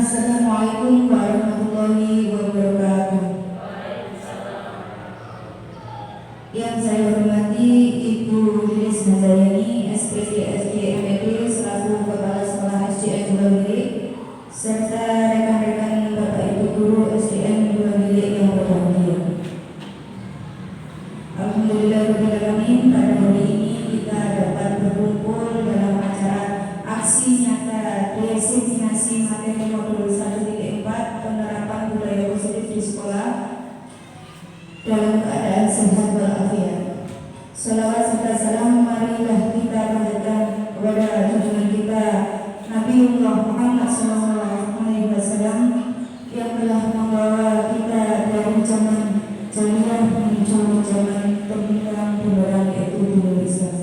Assalamualaikum warahmatullahi wabarakatuh. Yang saya hormati Ibu Lilis Handayani, SPD SDMED selaku Kepala Sekolah SDN Dua Bilik, serta rekan-rekan Bapak Ibu Guru SDN Dua Bilik yang berbahagia. Alhamdulillahirrahmanirrahim, pada hari ini kita dapat berkumpul dalam acara aksi nyata diseminasi materi modul 1.4 penerapan budaya positif di sekolah dalam keadaan sehat walafiat. Salawat serta salam marilah kita panjatkan kepada junjungan kita Nabiullah Muhammad SAW yang telah membawa kita dari zaman jahiliyah menuju zaman pembenaran yaitu dunia Islam.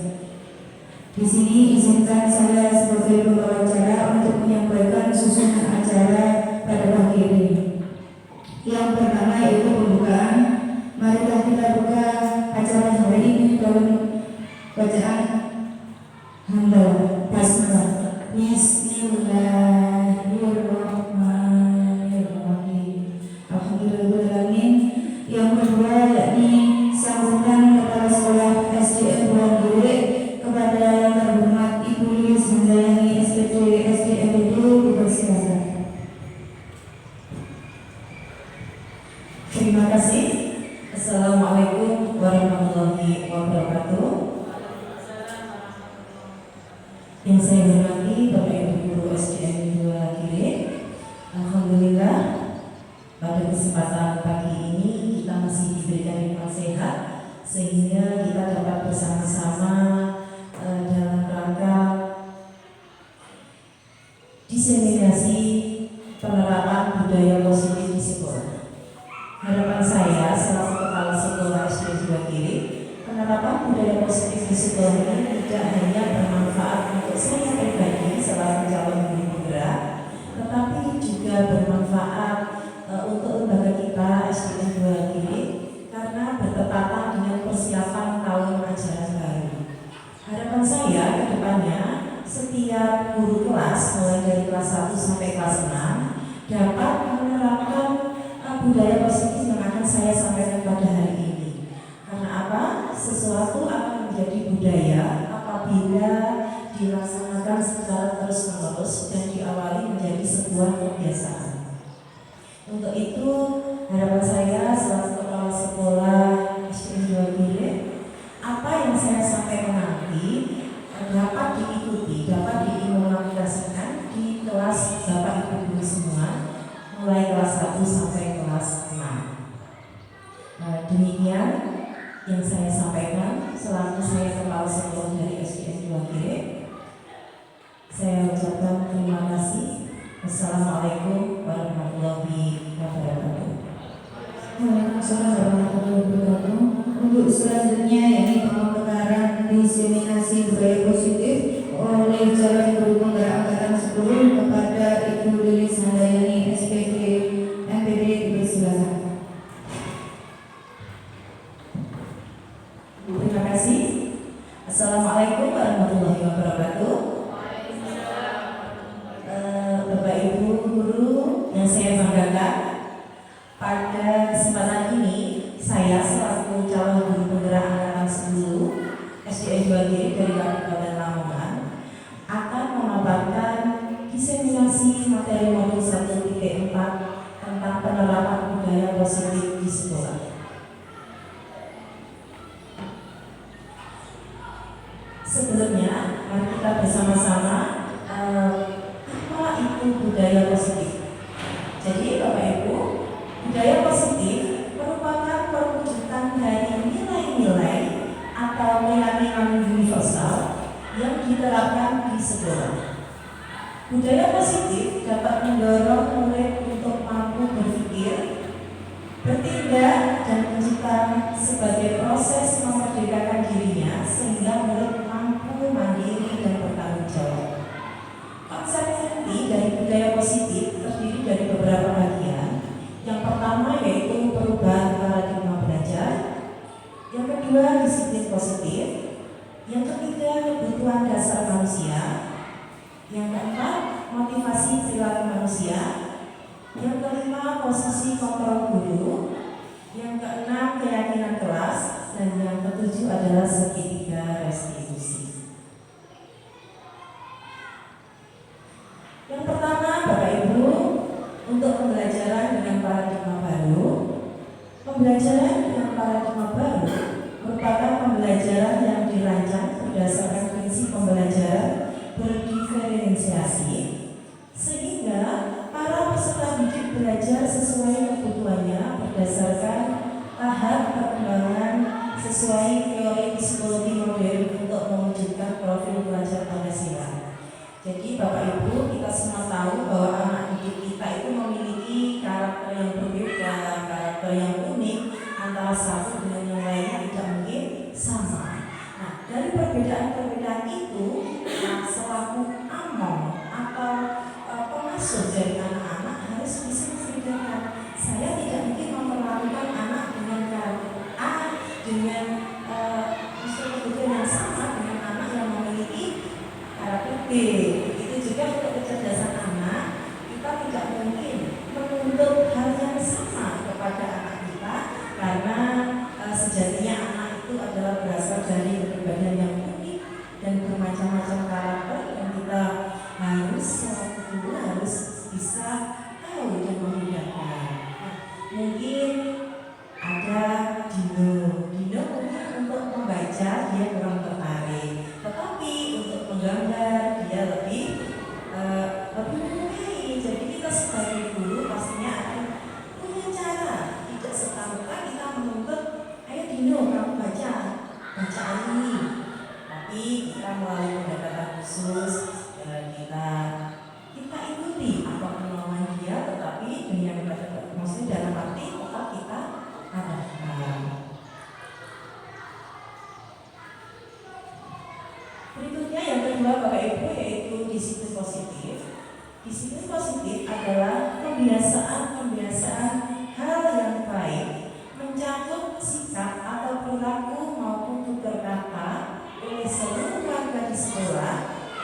Di sini izinkan saya sebagai pembawa acara untuk menyampaikan susunan acara pada pagi ini. Yang pertama yaitu pembukaan. Marilah kita buka acara hari ini dalam bacaan hamdalah basmalah. Bismillahirrahmanirrahim. Alhamdulillahirrahmanirrahim. Yang kedua yakni sambutan Kepala Sekolah SDN Dua Bilik kepada yang terhormat Ibu Lilis Handayani SPD SDMED, dipersilakan. Terima kasih. Assalamualaikum warahmatullahi wabarakatuh. Yang saya hormati Bapak Ibu Guru SDN 2 Bilik, alhamdulillah pada kesempatan pagi ini kita masih diberikan nikmat sehat sehingga kita dapat bersama-sama dalam rangka diseminasi penerapan budaya positif di sekolah. Harapan saya selaku Kepala Sekolah SD 2 Bilik, penerapan budaya positif di sekolah ini tidak hanya bermanfaat untuk saya pribadi selaku calon guru penggerak, tetapi juga bermanfaat untuk lembaga kita SDN 2 Bilik karena bertepatan dengan persiapan tahun ajaran baru. Harapan saya ke depannya setiap guru kelas mulai dari kelas 1 sampai kelas 6 dapat menerapkan budaya positif yang akan saya sampaikan pada hari ini. Karena apa? Sesuatu akan menjadi budaya apabila dilaksanakan secara terus-menerus dan diawali menjadi sebuah kebiasaan. Untuk itu, harapan saya selaku Kepala Sekolah SDN 2 Bilik, apa yang saya sampaikan nanti dapat diikuti, dapat diimplementasikan di kelas Bapak Ibu Guru semua, mulai kelas 1 sampai kelas 6. Demikian yang saya sampaikan selaku saya Kepala Sekolah dari SDN 2 Bilik. Saya ucapkan terima kasih. Wassalamualaikum warahmatullahi wabarakatuh. Waalaikumsalam warahmatullahi wabarakatuh. Untuk selanjutnya yakni pemekaran diseminasi budaya positif oleh calon guru penggerak angkatan 10 kepada Ibu Lilis Handayani SPD MPD, dipersilakan. Terima kasih. Assalamualaikum warahmatullahi wabarakatuh. Bapak Ibu Guru yang saya banggakan, pada kesempatan ini saya selaku calon guru penggerak angkatan 10 SDN 2 Bilik dari Kabupaten Lamongan akan memaparkan diseminasi materi modul 1.4 tentang penerapan budaya positif di sekolah. Sebelumnya, mari kita bersama-sama apa itu budaya positif. Jadi Bapak Ibu, budaya positif merupakan perwujudan dari nilai-nilai atau nilai-nilai universal yang diterapkan di sekolah. Budaya positif dapat mendorong murid untuk mampu berpikir, bertindak, dan menciptakan sebagai proses memerdekakan dirinya sehingga murid mampu mandiri dan bertanggung jawab. Konsep inti dari budaya positif terdiri dari beberapa bagian. Yang pertama yaitu perubahan paradigma belajar, yang kedua disiplin positif, yang ketiga kebutuhan dasar manusia, yang keempat motivasi perilaku manusia, Yang kelima, posisi kontrol guru. Yang keenam, keyakinan kelas. Dan yang ketujuh adalah segitiga restitusi. Yang pertama, Bapak Ibu, untuk pembelajaran dengan paradigma baru. Pembelajaran dengan paradigma baru merupakan pembelajaran yang dirancang berdasarkan prinsip pembelajaran berdiferensiasi, sehingga para peserta didik belajar sesuai kebutuhannya berdasarkan tahap perkembangan sesuai teori psikologi modern untuk mewujudkan profil pelajar Pancasila. Jadi Bapak Ibu, kita semua tahu bahwa anak didik kita itu memiliki karakter yang berbeda, karakter yang unik, antara satu dengan yang lainnya tidak mungkin sama. Nah, dari perbedaan-perbedaan itu, selaku among atau pengasuh dari anak-anak harus bisa membedakan. Saya tidak mungkin memperlakukan anak dengan karakter A dengan kebutuhan yang sama dengan anak yang memiliki karakter B. Begitu juga untuk kecerdasan anak, kita tidak mungkin menuntut hal yang sama kepada anak kita, karena sejatinya anak itu adalah berasal dari kepribadian yang unik dan bermacam-macam karakter yang kita harus selaku guru harus bisa tahu dan membedakan. Mungkin ada Dino mungkin untuk membaca dia kurang tertarik, tetapi untuk menggambar dia lebih menyukai. Jadi kita sebagai guru pastinya akan punya cara, tidak serta-merta kita menuntut, ayo Dino kamu baca bacaan ini, tapi kita melalui pendekatan khusus, kita ikuti apa kemauan dia, tetapi dengan maksudnya dalam arti tetap kita arahkan. Berikutnya yang kedua Bapak Ibu, yaitu disiplin positif. Disiplin positif adalah kebiasaan hal yang baik, mencakup sikap atau perilaku maupun tutur kata oleh seluruh warga di sekolah,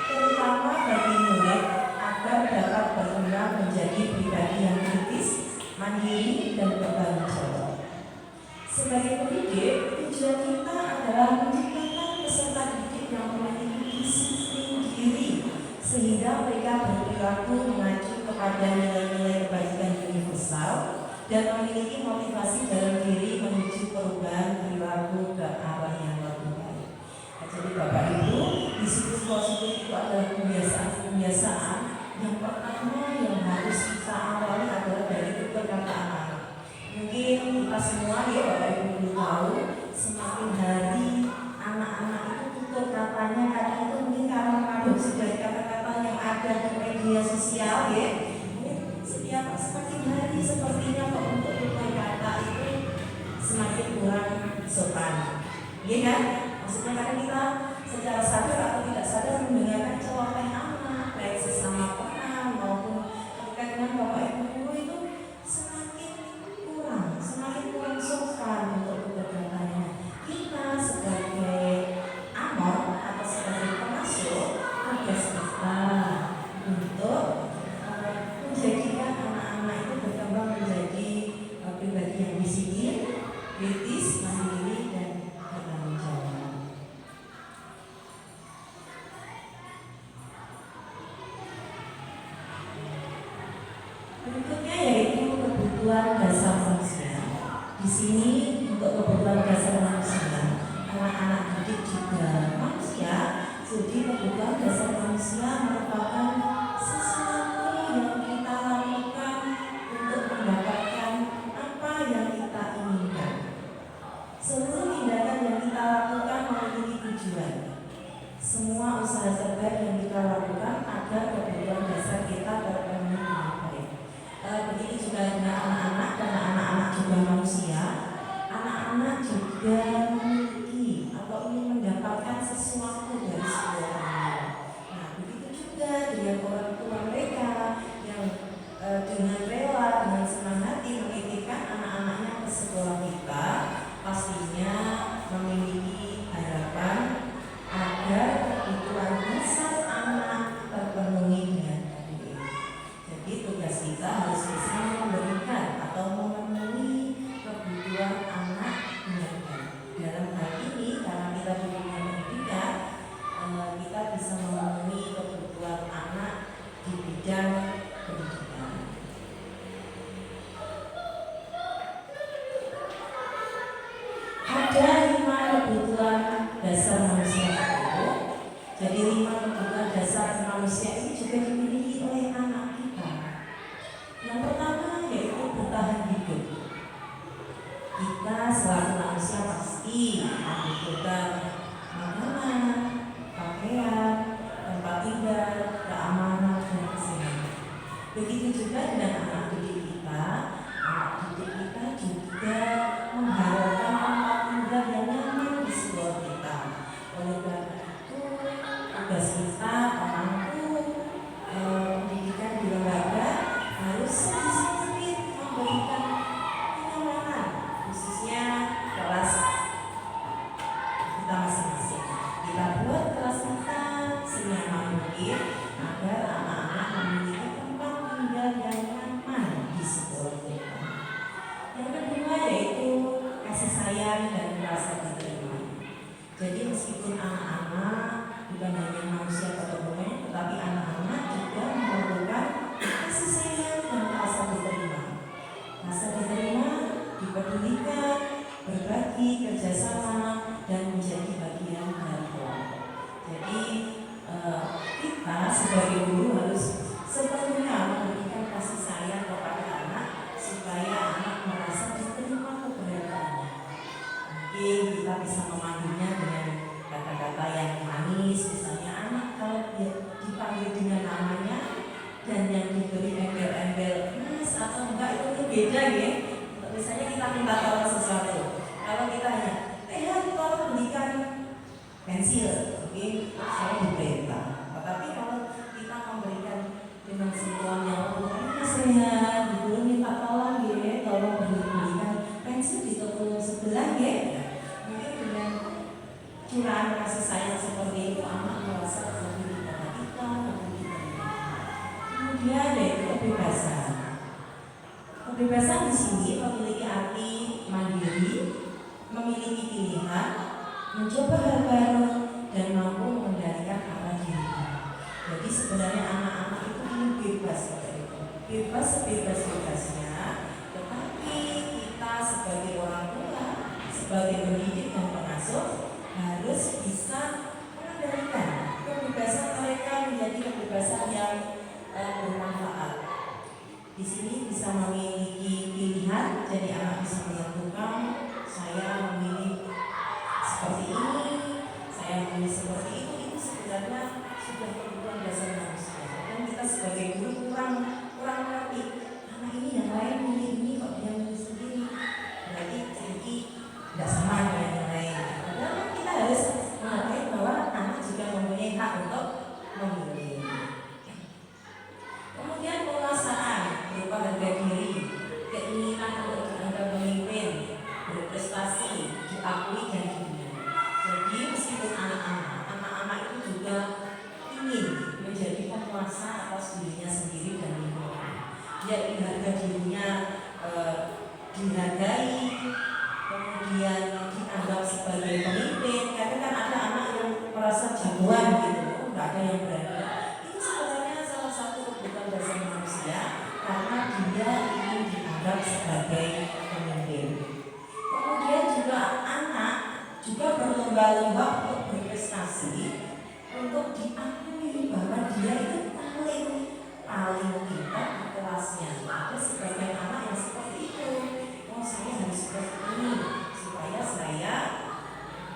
terutama bagi murid, agar dapat berkembang menjadi pribadi yang kritis, mandiri, dan bertanggung jawab. Sebagai pendidik, tujuan kita adalah menciptakan peserta didik yang memiliki disiplin diri, sehingga mereka berperilaku mengacu kepada nilai-nilai kebajikan universal dan memiliki motivasi dalam diri menuju perubahan perilaku ke arah yang lebih baik. Jadi Bapak Ibu, disiplin positif itu adalah kebiasaan yang pertama yang harus kita awali adalah dari tutur kata anak. Mungkin kita semua ya Bapak Ibu perlu tahu, semakin hari anak-anak itu tutur katanya kadang itu mungkin karena sudah kata-kata yang ada di media sosial ya. Setiap semakin hari sepertinya kok untuk tutur kata itu semakin kurang sopan, iya kan? Maksudnya kadang kita secara sadar atau tidak sadar mendengarkan celoteh anak, baik sesama teman maupun terkait dengan Bapak Ibu guru itu semakin kurang sopan untuk tutur katanya. Kita sebagai amor atau sebagai pengasuh tugas kita untuk menjadikan anak-anak itu berkembang menjadi pribadi yang disiplin, kritis, mandiri, dan bertanggung jawab. Berikutnya yaitu kebutuhan dasar manusia. Di sini untuk kebutuhan dasar manusia, anak-anak didik juga manusia. Jadi kebutuhan dasar manusia merupakan sesuatu yang kita lakukan untuk mendapatkan apa yang kita inginkan. Seluruh tindakan yang kita lakukan memiliki tujuan. Semua usaha terbaik yang kita lakukan agar kebutuhan dasar kita terpenuhi dengan baik. Begitu juga dengan anak-anak, karena anak-anak juga manusia. Anak-anak juga memiliki atau ingin mendapatkan sesuatu dari sekolah. Nah, begitu juga dengan manusia ini juga dimiliki oleh anak kita. Yang pertama yaitu bertahan hidup. Kita selaku manusia pasti membutuhkan makanan, pakaian, tempat tinggal, keamanan, dan kesehatan. Begitu juga dengan anak didik kita. Anak didik kita juga mengharapkan tempat tinggal yang nyaman di sekolah kita. Oleh karena itu, tugas kita pemangku pendidikan di lembaga harus sedikit memberikan kenyamanan, khususnya kelas kita masing-masing. Kita buat kelas kita senyaman mungkin agar anak-anak memiliki tempat tinggal yang nyaman di sekolah kita. Yang kedua yaitu kasih sayang dan rasa diterima. Jadi meskipun anak-anak bukan hanya manusia pada umumnya, tetapi anak-anak juga memerlukan kasih sayang dan rasa diterima. Rasa diterima, dipedulikan, berbagi, kerjasama, dan menjadi bagian dari kelompok. Jadi kita sebagai guru harus sepenuhnya memberikan kasih sayang kepada anak supaya anak merasa diterima keberadaannya. Mungkin kita bisa memanggilnya dengan kata-kata yang manis, misalnya anak kalau dia dipanggil dengan namanya dan yang diberi embel-embel mas atau enggak itu beda ya. Misalnya kita minta tolong sesuatu, kalau kita hanya tolong belikan pensil, mungkin saya diperintah. Tetapi kalau kita memberikan dengan sentuhan yang sehat, guru minta tolong ya, tolong belikan pensil di toko sebelah ya. Mungkin dengan curahan kasih sayang seperti itu anak merasa lebih diperhatikan, lebih diterima. Kemudian yaitu kebebasan. Kebebasan di sini memiliki arti mandiri, memiliki pilihan, mencoba hal baru, dan mampu mengendalikan arah diri. Jadi sebenarnya anak-anak itu ingin bebas seperti itu, bebas sebebas-bebasnya. Tetapi kita sebagai orang tua, sebagai pendidik dan pengasuh harus bisa mengendalikan kebebasan mereka menjadi kebebasan yang bermanfaat. Di sini bisa memiliki pilihan, jadi anak bisa menentukan saya memilih seperti ini, saya memilih seperti itu sebenarnya sudah kebutuhan dasar manusia. Dan kita sebagai guru kurang ngerti anak ini yang lain milih ini kok dia milih sendiri, berarti jadi tidak sama dengan yang lain. Padahal kita harus mengetahui bahwa anak juga mempunyai hak untuk memilih. Kemudian penguasaan berupa harga diri, keinginan untuk dianggap pemimpin, berprestasi, diakui dan dunia. Jadi meskipun anak-anak itu juga ingin menjadi penguasa atas dirinya sendiri dan lingkungan. Dia ingin harga dirinya dihargai, kemudian dianggap sebagai pemimpin. Karena kan ada anak yang merasa jagoan gitu, nggak ada yang berani. Itu sebenarnya salah satu kebutuhan dasar manusia karena dia ingin dianggap sebagai pemimpin. Kemudian juga anak juga berlomba-lomba untuk berprestasi, untuk diakui bahwa dia itu paling pintar di kelasnya. Ada sebagian anak yang seperti itu. Oh saya harus seperti ini supaya saya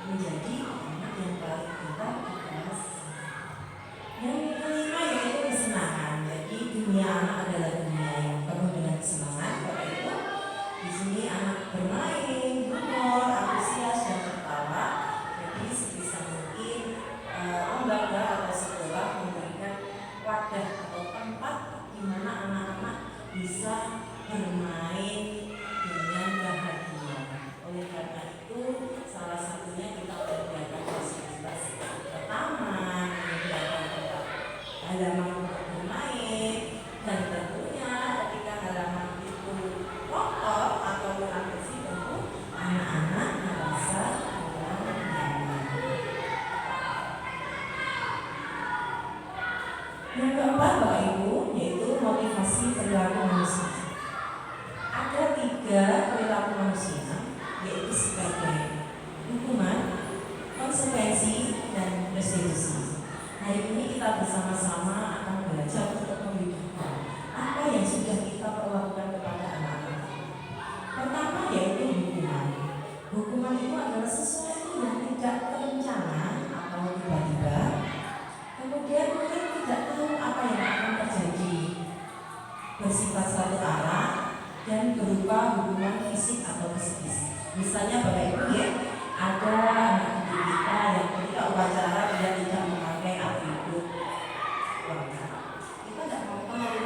menjadi anak yang paling pintar di kelas. Yang kelima yaitu kesenangan. Jadi dunia anak adalah dunia yang penuh dengan kesenangan. Karena itu di sini anak bermain, humor, antusias dan tertawa. Jadi sebisa mungkin lembaga atau sekolah memberikan wadah atau tempat di mana anak-anak bisa bermain dengan bahagia. Oleh karena itu salah satunya kita menyediakan fasilitas taman, menyediakan tempat halaman untuk bermain, dan tentunya ketika halaman itu kotor atau kurang bersih, tentu anak-anak merasa kurang nyaman. Yang keempat Bapak Ibu yaitu motivasi perilaku manusia. kita bersama-sama akan belajar untuk membedakan apa yang sudah kita perlakukan kepada anak-anak. Pertama yaitu hukuman. Hukuman itu adalah sesuatu yang tidak terencana atau tiba-tiba. Kemudian murid tidak tahu apa yang akan terjadi, bersifat satu arah dan berupa hukuman fisik atau psikis. Misalnya Bapak Ibu ya, ada anak didik kita yang ketika upacara dia tidak memakai atribut warna. Kita tidak mau tahu,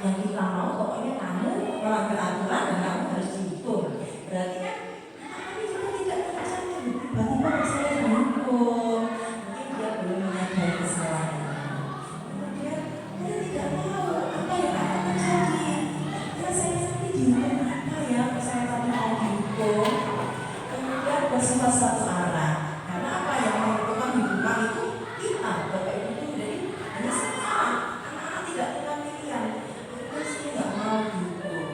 yang kita mau pokoknya kamu melanggar aturan dan kamu harus dihukum. Berarti kan anak ini juga tidak terencana, tiba-tiba saya dihukum, mungkin dia belum menyadari kesalahannya. Kemudian dia tidak tahu apa yang akan terjadi. Ya saya nanti dihukum apa ya? Saya tadi mau dihukum. Kemudian bersifat satu arah. Karena apa yang menentukan hukuman itu kita, Bapak Ibu. Jadi hanya satu arah. Anak-anak tidak punya pilihan. Akhirnya saya nggak mau dihukum.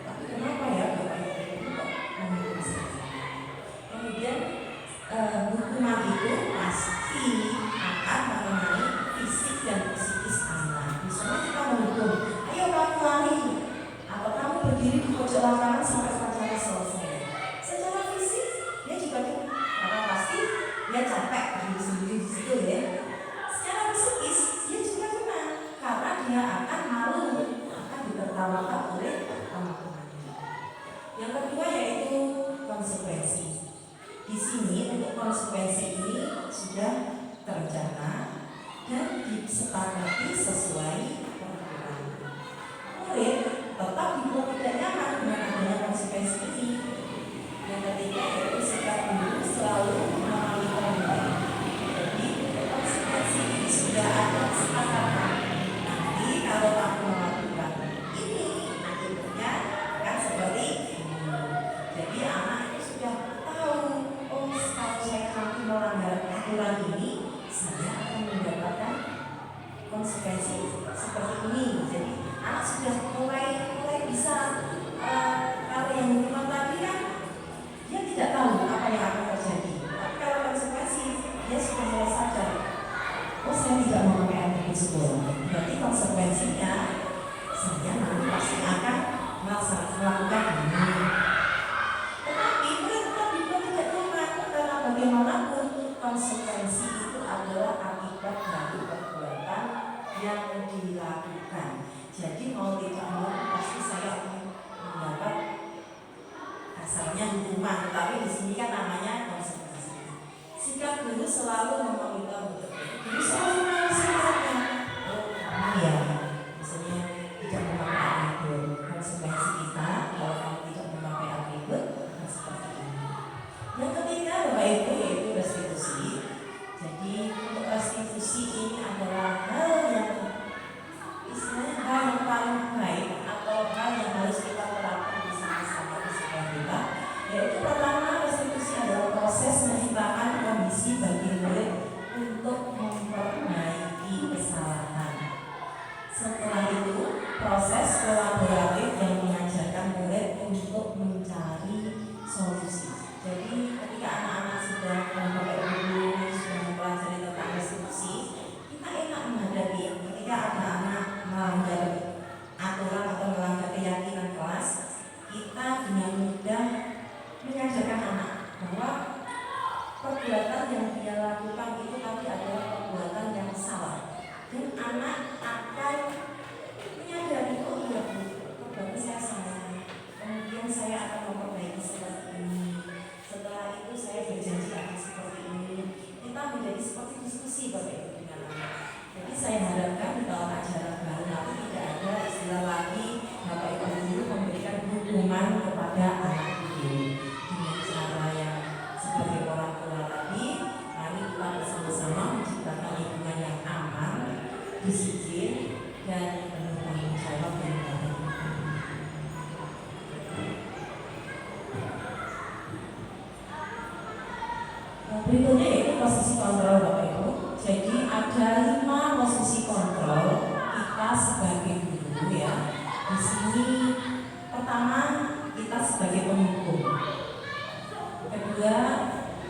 Tapi kenapa ya Bapak Ibu kok menghukum saya? Kemudian hukuman itu pasti akan mengenai fisik dan psikis anak. Misalnya kita menghukum, ayo kamu lari atau kamu berdiri di pojok lapangan sampai upacara selesai. Secara fisik dia juga karena pasti dia capek berdiri sendiri di situ ya. Secara psikis dia juga kena karena dia akan malu, akan ditertawakan oleh teman-temannya. Yang kedua yaitu konsekuensi. Di sini untuk konsekuensi ini sudah terencana dan disepakati sesuai peraturan. Murid tetap dibuat tidak nyaman dengan adanya konsekuensi ini. Yang ketiga yaitu sikap guru selalu memonitor murid. Jadi konsekuensi ini sudah ada kesepakatan. Nanti kalau kamu melakukan ini, akibatnya akan seperti ini. Jadi anak itu sudah tahu, oh kalau saya nanti melanggar aturan ini, saya akan mendapatkan konsekuensi seperti ini. Jadi anak sudah mulai bisa kalau yang hukuman tadi kan dia tidak tahu apa yang akan terjadi. Tapi kalau konsekuensi dia sudah mulai sadar, oh saya tidak memakai atribut sekolah. Berarti konsekuensinya saya nanti pasti akan melakukan ini. Tetapi mereka dibuat tidak nyaman karena bagaimanapun konsekuensi itu adalah akibat dari perbuatan yang dilakukan. Jadi mau tidak mau pasti saya akan mendapat asalnya hukuman, tapi di sini kan namanya konsekuensi. Sikap guru selalu memonitor murid. Guru selalu mengawasannya. Oh kamu ya, misalnya tidak memakai atribut. Konsekuensi kita kalau kamu tidak memakai atribut akan seperti ini. Yang ketiga Bapak Ibu yaitu restitusi. Jadi untuk restitusi ini adalah hal yang istilahnya hal yang paling baik atau hal yang harus kita terapkan bersama-sama di sekolah kita. Yaitu pertama restitusi adalah proses menciptakan kondisi bagi murid untuk memperbaiki kesalahan. Setelah itu proses kolaboratif yang mengajarkan murid untuk mencari solusi. Jadi ketika anak-anak sudah mempelajari tentang restitusi, kita enak menghadapi ketika ada anak melanggar aturan atau melanggar keyakinan kelas, kita dengan mudah mengajarkan anak bahwa perbuatan yang dia lakukan itu tadi adalah perbuatan yang salah, dan anak akan menyadari, oh iya Bu, perbuatan saya salah, kemudian saya akan memperbaiki seperti ini. Setelah itu saya berjanji akan seperti ini. Kita menjadi seperti diskusi Bapak Ibu dengan anak. Jadi saya harapkan di tahun ajaran baru nanti tidak ada istilah lagi Bapak Ibu guru memberikan hukuman kepada anak didik dengan cara yang sebagai orang tua tadi. Mari kita bersama-sama menciptakan lingkungan yang aman, disiplin dan penuh tanggung jawab yang baik. Berikutnya yaitu posisi kontrol Bapak Ibu. Jadi ada 5 posisi kontrol kita sebagai guru ya. Di sini pertama kita sebagai penghukum. Kedua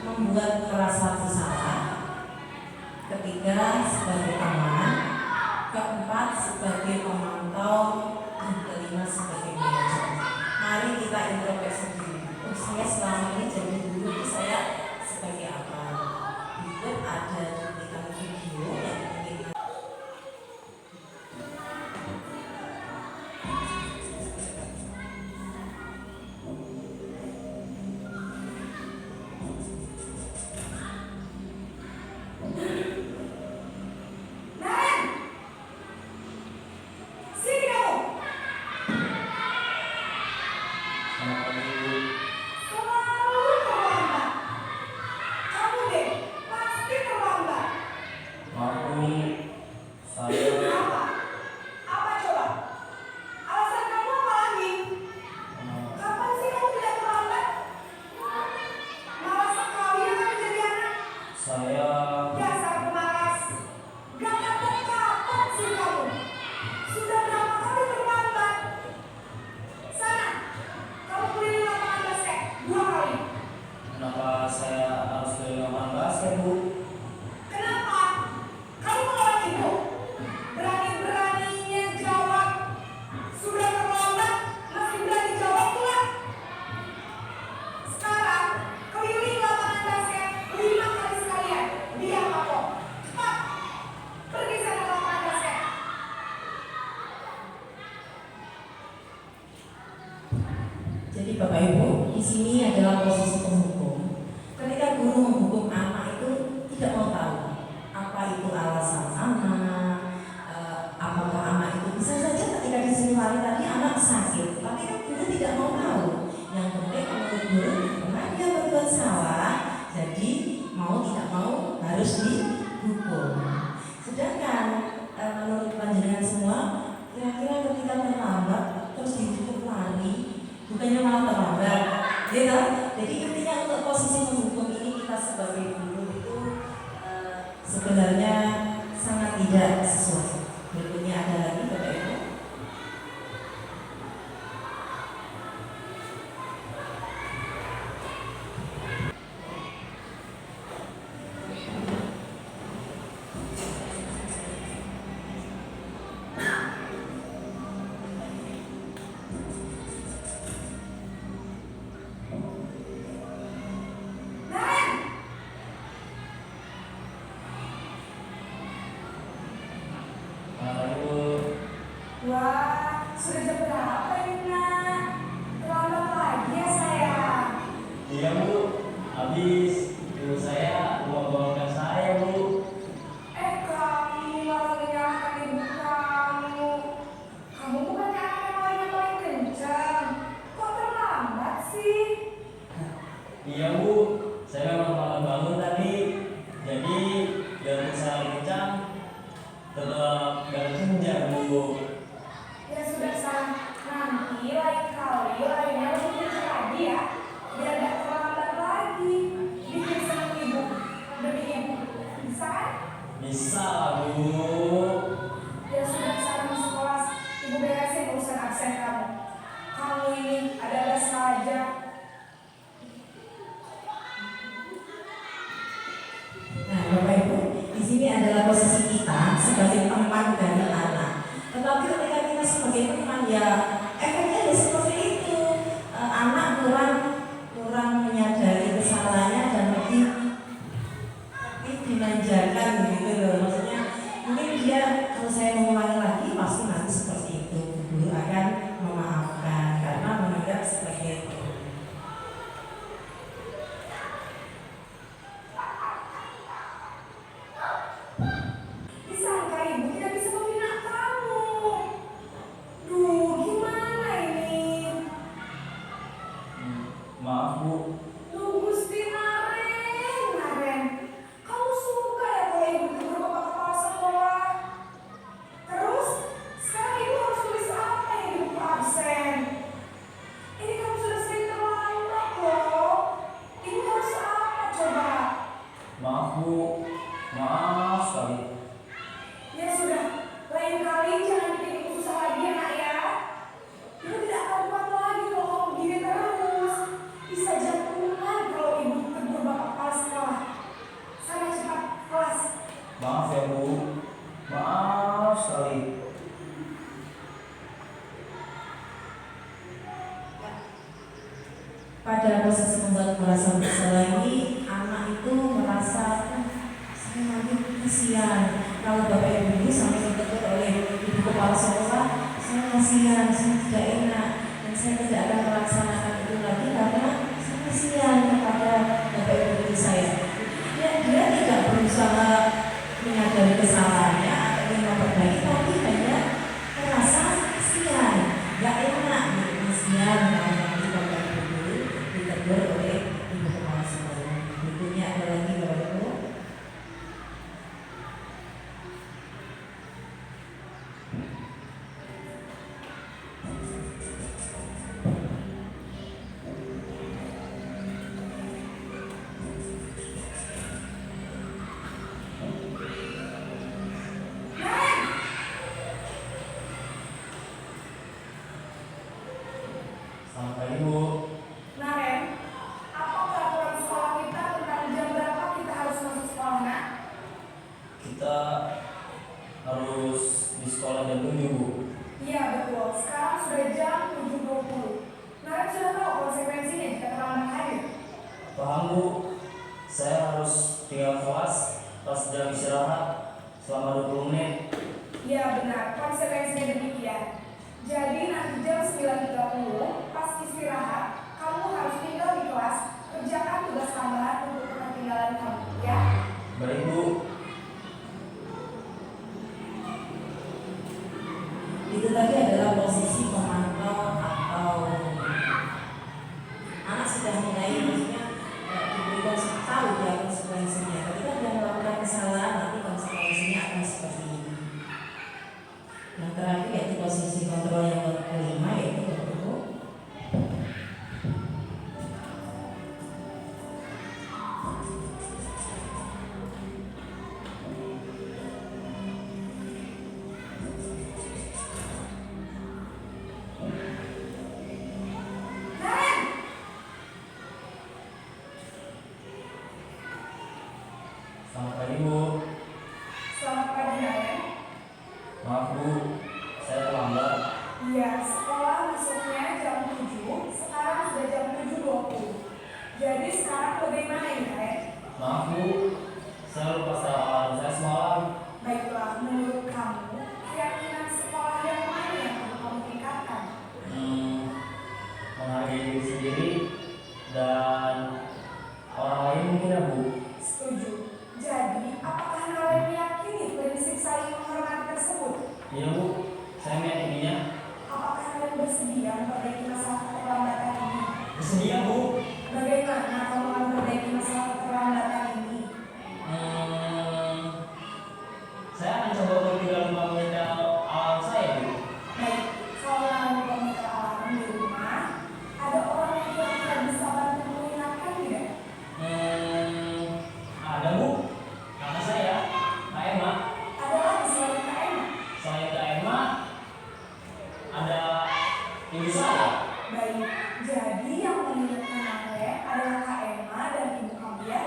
membuat merasa bersalah. Ketiga sebagai pengamanan. keempat sebagai pemantau, dan kelima sebagai manajer. Mari kita introspeksi diri. Oh, saya selama ini jadi guru itu saya sebagai apa? Berikut ada cuplikan video yang ingin Bapak Ibu, di sini adalah posisi penghukum. Ketika guru menghukum anak itu tidak mau tahu apa itu alasan anak, apakah anak itu bisa saja ketika disuruh hari tadi anak sakit, tapi kan guru tidak mau tahu. Yang penting menurut guru karena dia berbuat salah, jadi mau tidak mau harus dihukum. Sedangkan menurut panjenengan semua, kira-kira ketika terlambat terus ditutup lari, bukannya malah terlambat, gitu. Jadi intinya untuk posisi menghukum ini kita sebagai guru itu sebenarnya sangat tidak sesuai. Berikutnya ada lagi Bapak Ibu. Wah, sudah jam berapa ini nak? Terlambat lagi ya sayang? Iya Bu, habis ibu saya bawa-bawakan saya Bu. Kamu malah menyalahkan ibu kamu. Kamu bukannya anak yang paling kencang. Kok terlambat sih? Iya Bu, saya memang bangun tadi. Jadi biar saya kencang tetap gak kencang Bu. Ya sudah sayang, nanti lain kali lainnya lebih kencang lagi ya. Biar gak terlambat lagi. Bikin senang ibu demi ibu. Bisa kan? Bisa lah Bu. Ya sudah sekarang masuk kelas, ibu beresin urusan absen kamu. Kamu ini ada saja. Nah, Bapak Ibu, di sini adalah posisi kita sebagai teman dari anak. Tetapi ketika kita sebagai teman ya efeknya ya seperti itu. Anak kurang menyadari kesalahannya dan lebih dimanjakan gitu loh. Maksudnya mungkin dia kalau saya mengulangi lagi pasti nanti seperti itu. Guru akan memaafkan karena menganggap sebagai teman. Disangka ibu tidak bisa membina kamu. Duh, gimana ini? Maaf Bu. Duh, Gusti Naren. Kamu suka ya kalau ibu tegur bapak kepala sekolah? Terus, sekarang ibu harus tulis apa yang ibu absen? Ini kamu sudah sering terlambat loh. Ibu harus apa coba? Maaf Bu. Maaf sekali. Ya sudah, lain kali jangan bikin ibu susah lagi ya nak ya. Ibu tidak akan kuat lagi kalau kamu begini terus. Bisa jantungan pada posisi membuat merasa bersalah ini, anak itu merasa saya nanti kasihan kalau bapak ibu sampai ditegur oleh ibu kepala sekolah, saya kasihan, saya tidak enak dan saya tidak akan melaksanakan itu lagi karena saya kasihan kepada bapak ibu saya. Dia tidak berusaha menyadari kesalahannya atau ingin memperbaiki, tapi hanya merasa kasihan, gak enak, kasihan kalau nanti bapak ibu ditegur oleh ibu kepala sekolah. Berikutnya ada lagi bapak ibu. Sampai ibu. Nah, Ren, apa peraturan sekolah kita tentang jam berapa kita harus masuk sekolah, nak? Kita harus di sekolah jam 7 bu. Iya, betul. Sekarang sudah jam 7.20. Nah, Ren sudah tahu konsekuensinya jika terlambat hadir. Paham bu, saya harus tinggal kelas pas jam istirahat selama 20 menit. Iya, benar. Konsekuensinya demikian. Jadi nanti jam 9.30 pas istirahat, kamu harus tinggal di kelas, kerjakan tugas tambahan untuk ketinggalan kamu, ya? Baik bu. Itu tadi adalah posisi pemantau atau anak sudah mulai maksudnya diberikan tahu ya konsekuensinya. Ketika dia melakukan kesalahan nanti konsekuensinya akan seperti ini. Yang terakhir yaitu posisi kontrol yang kelima yaitu bertemu. Ren! Selamat pagi bu. Selamat pagi, Ren. Maaf bu, saya terlambat. Iya, sekolah masuknya jam 7, sekarang sudah jam 7.20. Jadi sekarang bagaimana ini, Ren? Maaf bu, saya lupa alarm saya semalam. Baiklah, menurut kamu, keyakinan sekolah yang mana yang perlu kamu tingkatkan? Menghargai diri sendiri dan orang lain mungkin ya bu. Setuju. Jadi, apakah kalian meyakini prinsip saling menghormati tersebut? Iya bu, saya meyakininya. Apakah kalian bersedia memperbaiki masalah keterlambatan ini? Bersedia bu. Bagaimana kamu akan memperbaiki masalah keterlambatan ini? Saya akan coba untuk tidak lupa menyetel alarm saya bu. Baik, kalau kamu komputer alarm di rumah, ada orang yang kira-kira bisa bantu mengingatkan tidak? Ada bu, kakak saya, Kak Emma. Ada lagi selain Kak Emma? Selain Kak Emma, ada ibu saya. Baik, jadi yang mengingatkan Anda adalah Kak Emma dan Ibu kamu ya?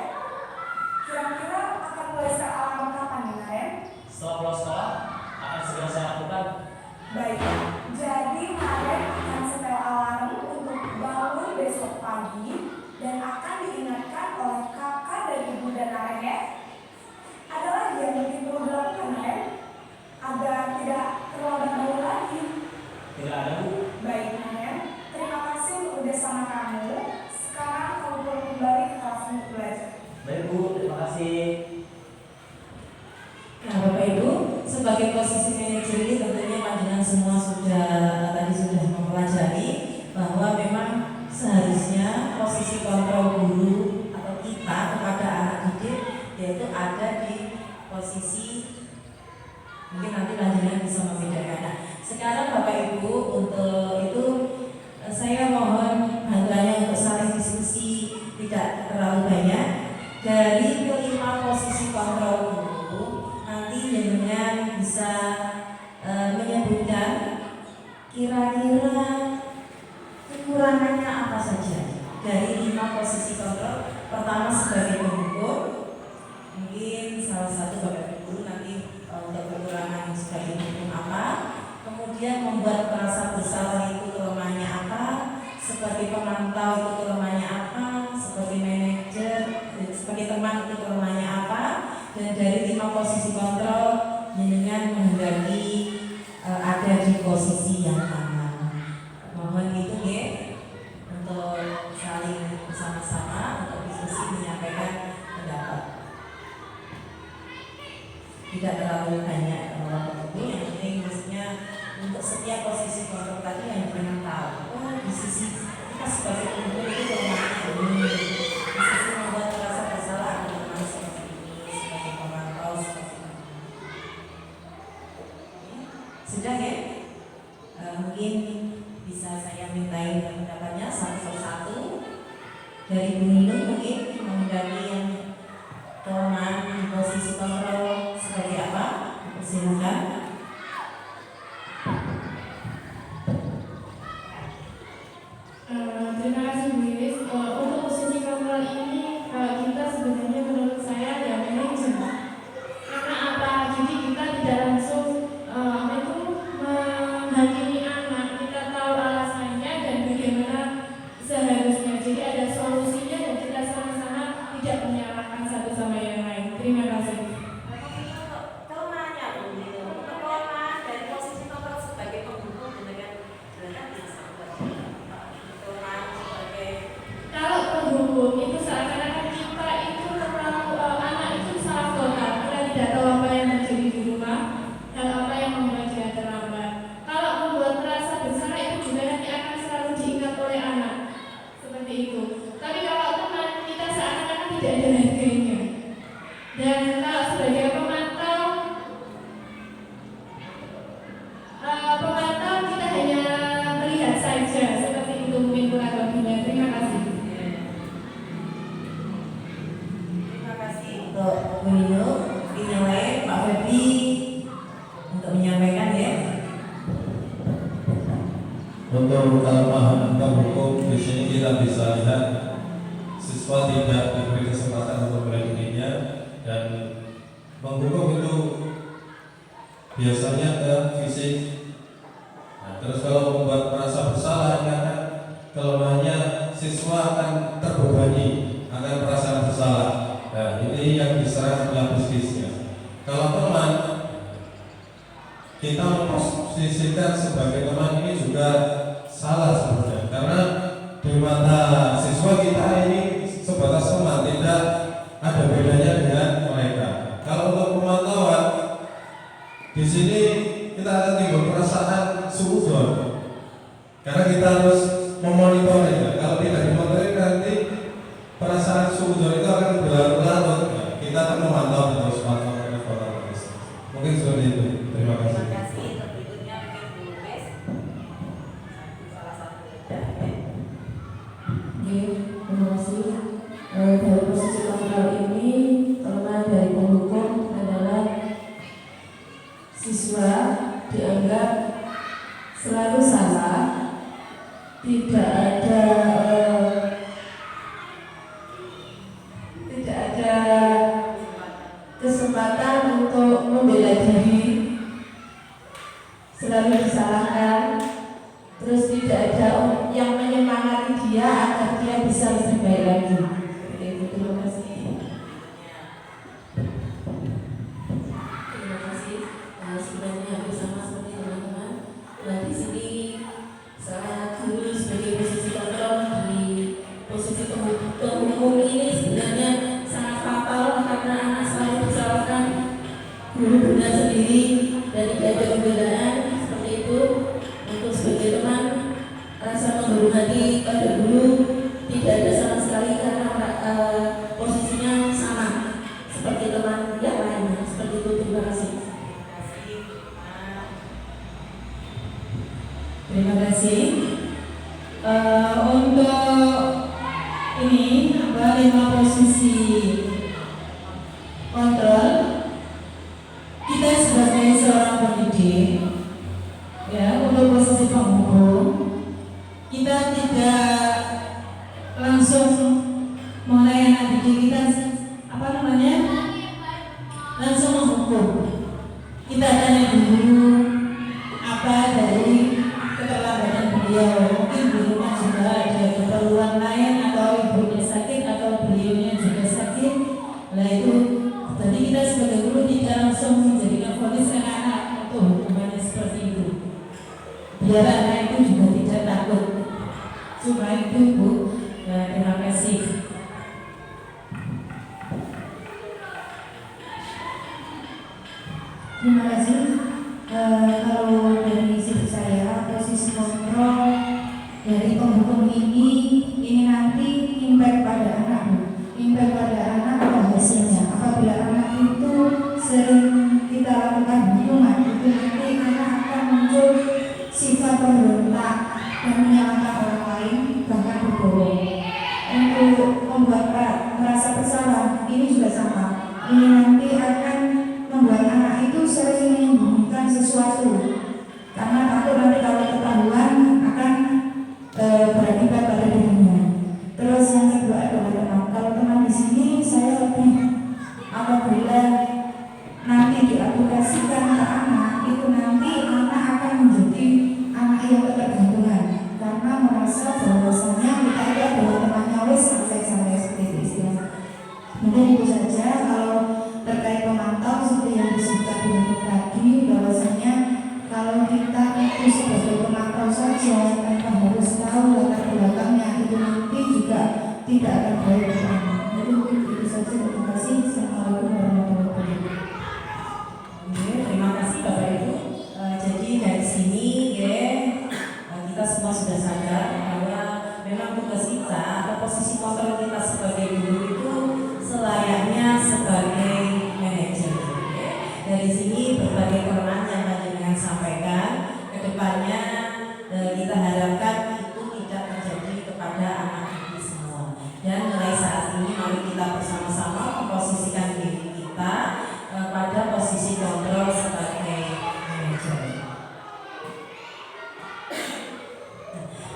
Kira-kira akan mulai set alarm kapan nih, Ren? Setelah pulang sekolah, akan segera saya lakukan. Baik, jadi Ren akan setel alarm untuk bangun besok pagi dan akan diingatkan oleh kakak dan ibu dan Ren ya? Ada lagi yang mungkin perlu dilakukan Ren? Agar tidak terlambat bangun lagi. Tidak ada bu. Baik Ren, terima kasih untuk kerjasama kamu. Sekarang kamu perlu kembali ke kelas untuk belajar. Baik bu, terima kasih. Nah Bapak Ibu, sebagai posisi manajer ini tentunya panjenengan semua tadi sudah mempelajari bahwa memang seharusnya posisi kontrol guru atau kita kepada anak didik yaitu ada di posisi mungkin nanti panjenengan bisa membedakan. Nah, sekarang Bapak Ibu untuk itu saya mohon bantuannya untuk saling diskusi tidak terlalu banyak dari kelima posisi kontrol guru. Nanti jenengan bisa menyebutkan kira-kira kekurangannya apa saja dari 5 posisi kontrol. Pertama sebagai penghukum, mungkin salah satu Bapak Ibu nanti untuk kekurangan sebagai penghukum apa, kemudian membuat merasa bersalah itu kelemahannya apa, seperti pemantau itu kelemahannya apa, seperti manajer, sebagai teman itu kelemahannya apa, dan dari 5 posisi kontrol jenengan menghendaki ada di posisi yang aman. Mohon itu ya untuk saling bersama-sama untuk diskusi menyampaikan pendapat. Tidak terlalu banyak waktu, yang penting maksudnya untuk setiap posisi kontrol tadi yang pernah tahu. Oh, di sisi kita sebagai pemimpin itu kelemahannya ini, di sisi membuat merasa bersalah ada kelemahan seperti ini, sebagai pemantau seperti ini. Sudah ya? Mungkin bisa saya mintain pendapatnya satu persatu dari Bu Nino, mungkin mengundang yang kelemahan di posisi kontrol seperti apa? Silakan. Terima kasih Bu Iris. Untuk posisi kontrol ini kita sebenarnya menurut saya ya manajer. Karena apa? Jadi kita tidak langsung menghakimi anak. Kita tahu alasannya dan bagaimana seharusnya. Jadi ada solusinya dan kita sama-sama tidak menyalahkan satu sama yang lain. Terima kasih. Kelemahannya Bu Nino, kelemahan dari posisi kontrol sebagai pendukung dengan bisa kelemahan sebagai Kalau penghukum itu seakan-akan kita itu terlalu anak itu salah total. Kita tidak tahu apa yang terjadi di rumah dan apa yang membuat dia terlambat. Kalau membuat merasa bersalah itu juga nanti akan selalu diingat oleh anak seperti itu. Tapi kalau teman kita seakan-akan tidak ada harganya. Dan kalau sebagai pemantau kita hanya melihat saja seperti itu mungkin kurang lebihnya. Terima kasih. Terima kasih untuk Bu Nino. Mungkin yang lain Pak Febri untuk menyampaikan ya. Untuk kelemahan hukum di sini kita bisa lihat siswa tidak diberi kesempatan untuk melindunginya, dan menghukum itu biasanya ke fisik. Nah, terus kalau membuat merasa bersalah karena kelemahannya, siswa akan terbebani, akan merasa bersalah. Nah, ini yang diserang oleh puskesmasnya. Kalau teman, kita memposisikan sebagai teman ini juga salah sebenarnya, karena di mata siswa kita ini sebatas teman, tidak ada bedanya dengan mereka. Kalau untuk pemantauan, di sini kita akan timbul perasaan suudzon, karena kita harus memonitornya. Kalau tidak dimonitor nanti perasaan suudzon itu akan berlarut-larut. Kita akan memantau terus terus. Mungkin seperti itu. Terima kasih. Terima kasih. Untuk berikutnya mungkin Bu Bes. Salah satu ya. Terima kasih. Dari posisi kontrol ini, kelemahan dari penghukum adalah siswa dianggap selalu salah, tidak ada kesempatan untuk membela diri, selalu disalahkan, terus tidak ada yang menyemangati dia agar dia bisa lebih baik lagi. Terima kasih. Terima kasih. Sebenarnya hampir sama seperti teman-teman. Nah, di sini saya guru sebagai posisi kontrol di posisi penghukum ini sebenarnya sangat fatal, karena anak selalu disalahkan guru-gurunya sendiri dan tidak ada pembelaan seperti itu. Untuk sebagai teman, rasa menghormati pada guru tidak ada sama sekali karena posisinya sama seperti teman yang lainnya. Seperti itu. Terima kasih. Terima kasih. Untuk ini 5 posisi kontrol, kita sebagai seorang pendidik, ya, untuk posisi penghukum, kita tidak langsung mulai anak didik kita langsung menghukum. Kita tanya dulu apa dari keterlambatan beliau, mungkin di rumah juga Nah itu jadi kita sebagai guru tidak langsung menjadikan vonis anak-anak untuk hukumannya seperti itu. Biar anak itu juga tidak takut. Cuma itu Bu. Nah, terima kasih. Terima kasih. Kalau dari sisi saya, posisi kontrol dari penghukum ini nanti impact pada anak, impact pada anak apa hasilnya. Apabila anak itu sering kita lakukan hukuman, itu nanti anak akan muncul sifat pemberontak dan menyalahkan orang lain, bahkan berbohong. Untuk membuat merasa bersalah, ini juga sama. Ini nanti akan membuat anak itu sering menyembunyikan sesuatu karena takut nanti kalau ketahuan akan berakibat pada dirinya. Terus yang kedua adalah teman. Kalau teman di sini saya lebih apabila nanti diaplikasikan ke anak, itu nanti anak akan menjadi anak yang ketergantungan karena merasa bahwasanya kita itu adalah temannya wes santai-santai seperti itu istilahnya. Mungkin itu saja. Kalau terkait pemantau seperti yang disebutkan dulu tadi, bahwasanya kalau kita itu sebagai pemantau saja tanpa harus tahu latar belakangnya, itu nanti juga tidak akan baik untuk anak. Jadi mungkin itu saja. Terima kasih. Assalamualaikum warahmatullahi wabarakatuh. Oke, terima kasih Bapak Ibu. Jadi dari sini kita semua sudah sadar bahwa memang tugas kita atau posisi kontrol kita sebagai guru itu selayaknya sebagai manajer. Dari sini berbagai peran yang tadi dengan sampaikan ke depannya kita harapkan itu tidak terjadi kepada anak didik semua. Dan mulai saat ini mari kita bersama-sama memposisikan diri kita pada posisi kontrol sebagai manajer.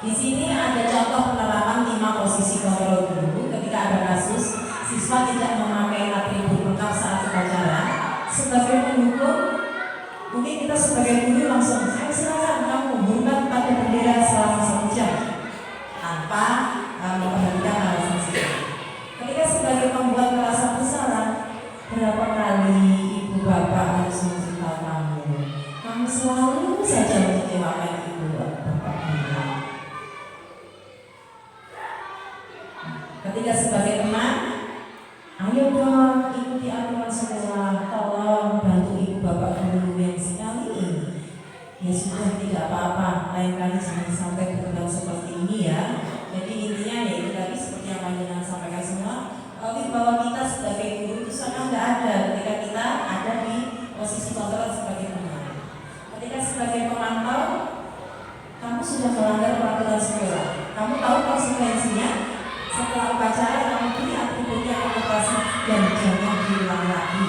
Di sini ada contoh penerapan 5 posisi kontrol guru ketika ada kasus siswa tidak memakai atribut lengkap saat upacara. Sebagai penghukum, mungkin kita sebagai guru langsung, silakan kamu hormat pada bendera selama 1 jam tanpa memperhatikan alasan siswa. Ketika sebagai pembuat merasa bersalah, berapa kali ibu bapak harus memberitahu kamu selalu saja mengecewakan ibu bapak bilang. Ketika sebagai teman, ayo dong ikuti aturan sekolah, tolong bantu ibu bapak guru yang sekali ini. Ya sudah, tidak apa-apa, lain kali jangan sampai berkembang seperti ini ya. Jadi intinya ya itu tadi seperti yang panjenengan sampaikan semua, bahwa kita sebagai guru itu sangat tidak ada ketika kita ada di posisi kontrol sebagai teman. Ketika sebagai pemantau, kamu sudah melanggar peraturan sekolah, kamu tahu konsekuensinya. Setelah upacara kamu beri atributnya operasi dan jangan diulang lagi.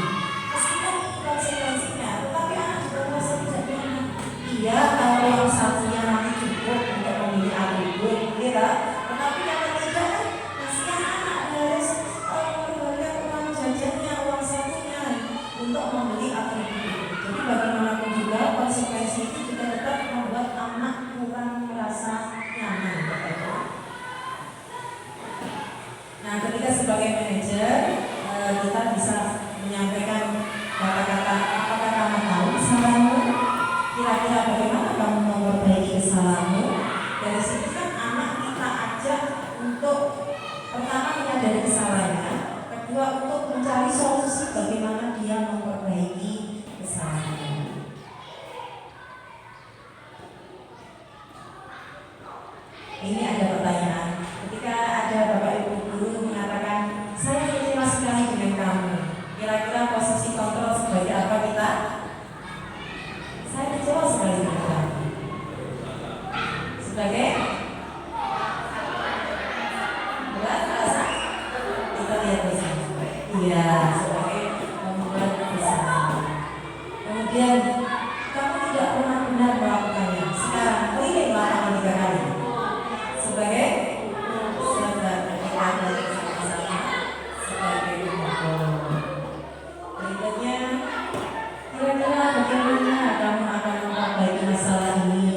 Meskipun itu konsekuensinya, tetapi anak juga merasa tidak nyaman. Iya, kalau yang satunya nanti cukup untuk memilih atribut, kira. Tetapi yang ketiga kan kasihan anak harus mengorbankan uang jajannya, uang satunya untuk membeli atribut. Jadi bagaimanapun juga konsekuensi itu juga tetap membuat anak kurang merasa nyaman. Nah, ketika sebagai manajer kita bisa menyampaikan kata-kata, apakah kamu tahu kesalahanmu? Kira-kira bagaimana kamu memperbaiki kesalahanmu? Dari situ kan anak kita ajak untuk pertama menyadari kesalahannya, kedua untuk mencari solusi bagaimana dia memperbaiki kesalahannya. Ini ada pertanyaan. Ketika ada Bapak Ibu guru mengatakan, saya kecewa sekali dengan kamu. Kira-kira posisi kontrol sebagai apa kita? Saya kecewa sekali dengan kamu. Sebagai buat rasa? Kita lihat bersama. Iya, sebagai membuat bersama. Kemudian kamu tidak pernah benar melakukannya. Sekarang keliling lapangan 3 kali. Sebagai sahabat kita dari sama-sama sebagai pemukul. Berikutnya, kira-kira bagaimana kamu akan memperbaiki masalah ini?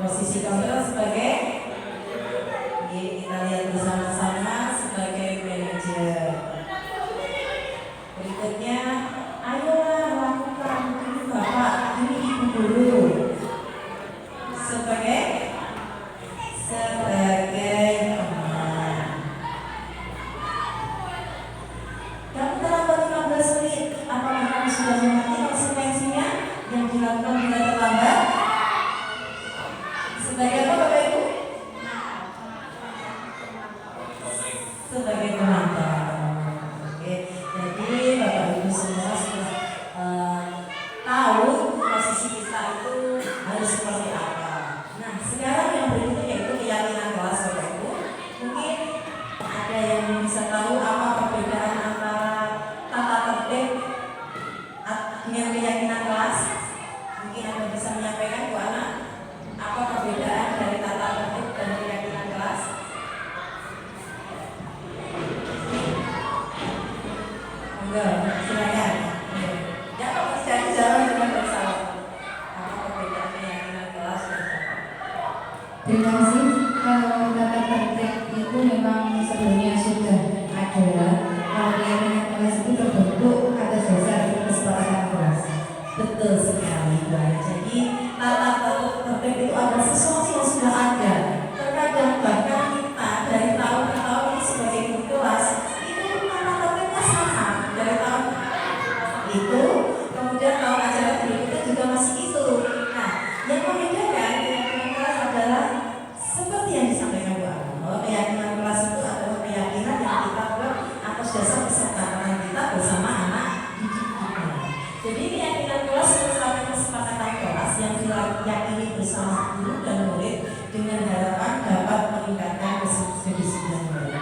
Posisi kontrol sebagai kita lihat bersama-sama sebagai manajer. sebagai penonton. Oke, jadi Bapak Ibu semua sudah tahu posisi kita itu harus seperti apa. Nah, sekarang yang berikutnya yaitu keyakinan kelas Bapak Ibu. Mungkin ada yang bisa tahu apa perbedaan antara tata tertib dengan keyakinan kelas? Mungkin Anda bisa menyampaikan Bu Ana, apa perbedaan dari tata tertib dan keyakinan kelas? Enggak, silakan. Ya, kalau cari jalan dengan bersama. Apa perbedaan keyakinan kelas dan tata? Terima kasih. Kalau tata tertib itu memang sebelumnya sudah ada. Kalau keyakinan kelas itu terbentuk atas dasar kesepakatan kelas. Betul sekali, Bu Ana. Jadi tata tertib itu adalah sesuatu yang sudah ada. Terkadang bahkan kita dari tahun ke tahun ini sebagai guru kelas itu tata tertibnya sama dari tahun itu, kemudian tahun ajaran berikutnya juga masih itu. Nah, yang membedakan keyakinan kelas adalah seperti yang disampaikan Bu Ana, bahwa keyakinan kelas itu adalah keyakinan yang kita buat atas dasar kesepakatan kita bersama anak didik kita. Jadi keyakinan kelas merupakan kesepakatan kelas yang diyakini bersama guru dan murid dengan harapan dapat meningkatkan kedisiplinan murid.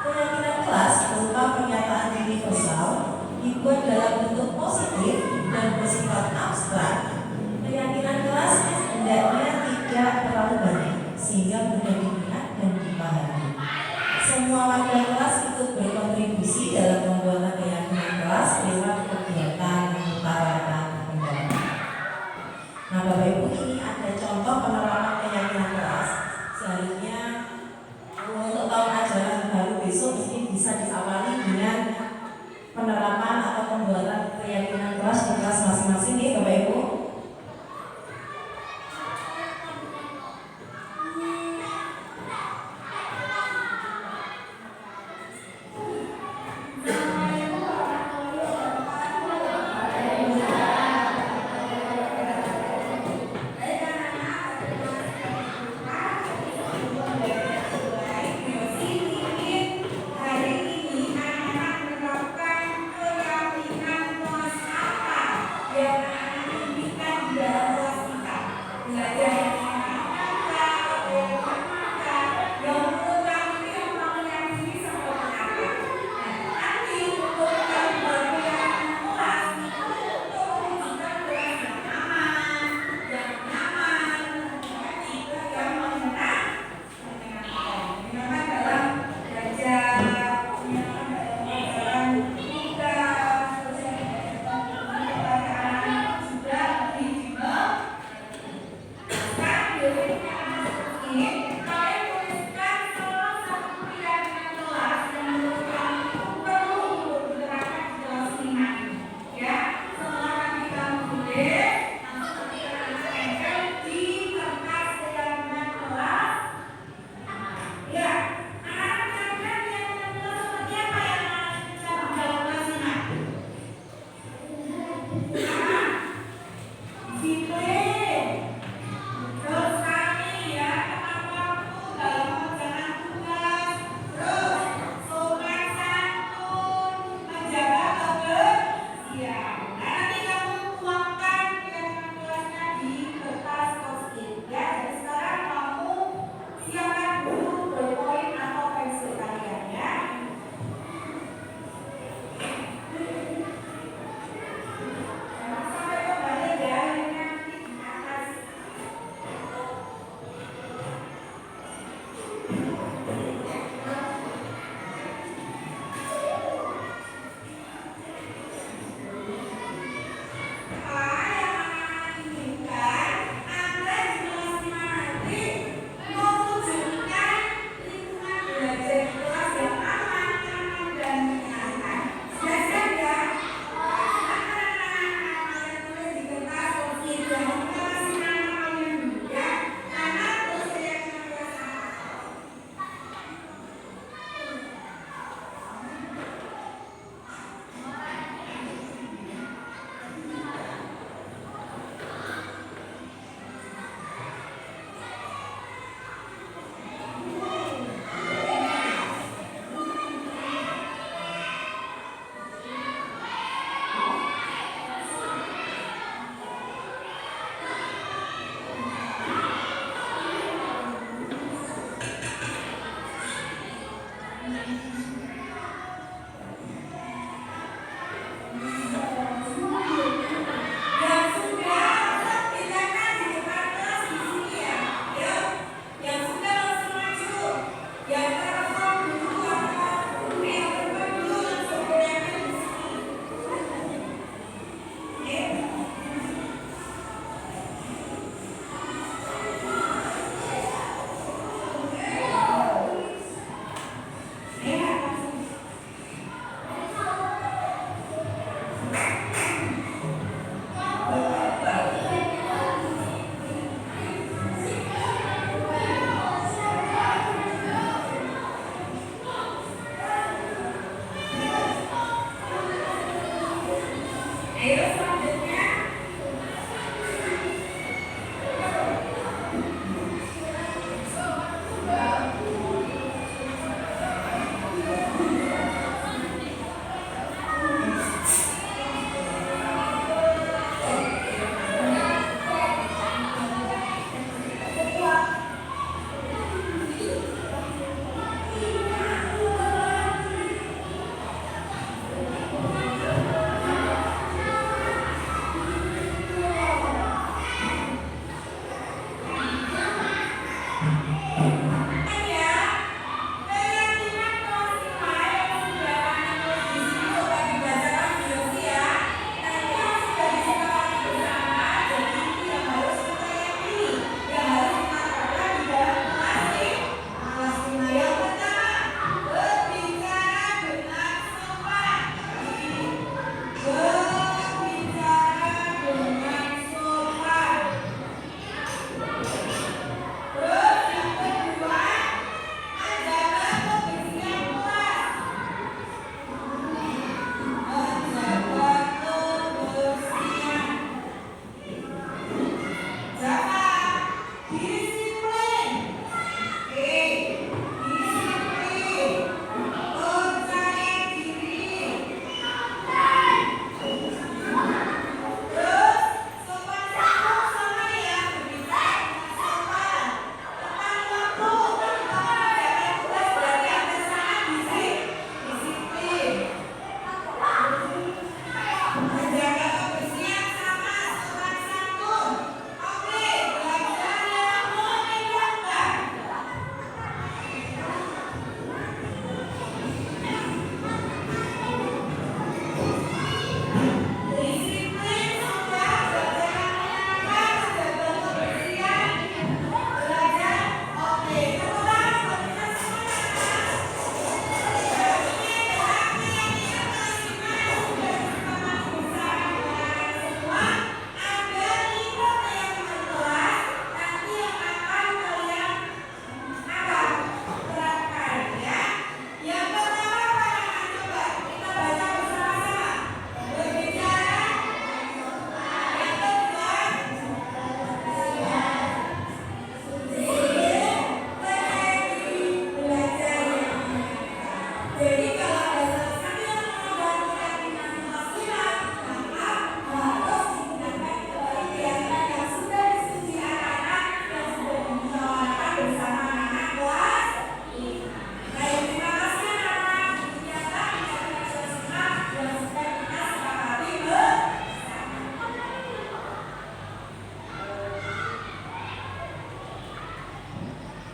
Keyakinan kelas berupa pernyataan universal dibuat dalam bentuk positif dan bersifat abstrak. Keyakinan kelas hendaknya tidak terlalu banyak sehingga mudah diingat dan dipahami. Semua warga kelas ikut berkontribusi dalam pembuatan keyakinan kelas lewat kegiatan mengutarakan pendapat. Nah, Bapak Ibu, ini ada contoh penerapan keyakinan kelas. Seharusnya untuk tahun ajaran baru besok ini bisa diawali dengan penerapan atau pembuatan keyakinan kelas di kelas masing-masing, ya Bapak Ibu. Hari ini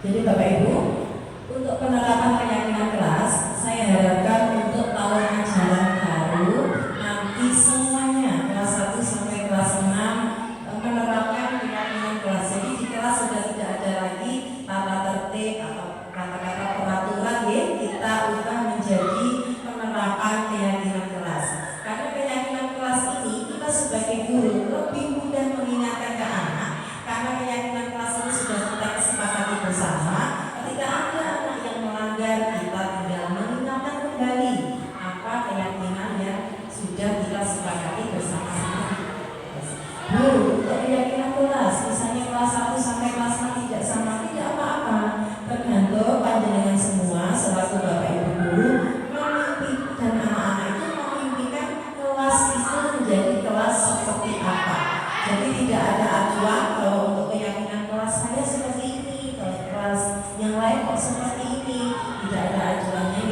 Jadi Bapak Ibu, untuk penerapan keyakinan kelas, saya harapkan untuk tahun ajaran baru nanti semuanya kelas 1 sampai kelas 6 menerapkan keyakinan kelas. Jadi di kelas sudah tidak ada lagi tata tertib atau kata-kata peraturan ya, kita ubah menjadi penerapan keyakinan kelas. Karena keyakinan kelas ini kita sebagai guru lebih mudah mengingatkan ke anak, karena keyakinan kelas ini sudah kita kesepakati bersama. Ketika ada anak yang melanggar, kita tinggal mengingatkan kembali apa keyakinan yang sudah kita sepakati bersama-sama. Bu, untuk keyakinan kelas, misalnya kelas 1 sampai kelas 6 tidak sama, tidak apa-apa. Tergantung panjenengan semua selaku Bapak Ibu guru memimpi dan anak-anak itu memimpikan kelas itu menjadi kelas seperti apa. Jadi tidak ada acuan kalau untuk keyakinan kelas saya seperti ini, kalau kelas yang lain kok seperti ini, tidak ada acuannya.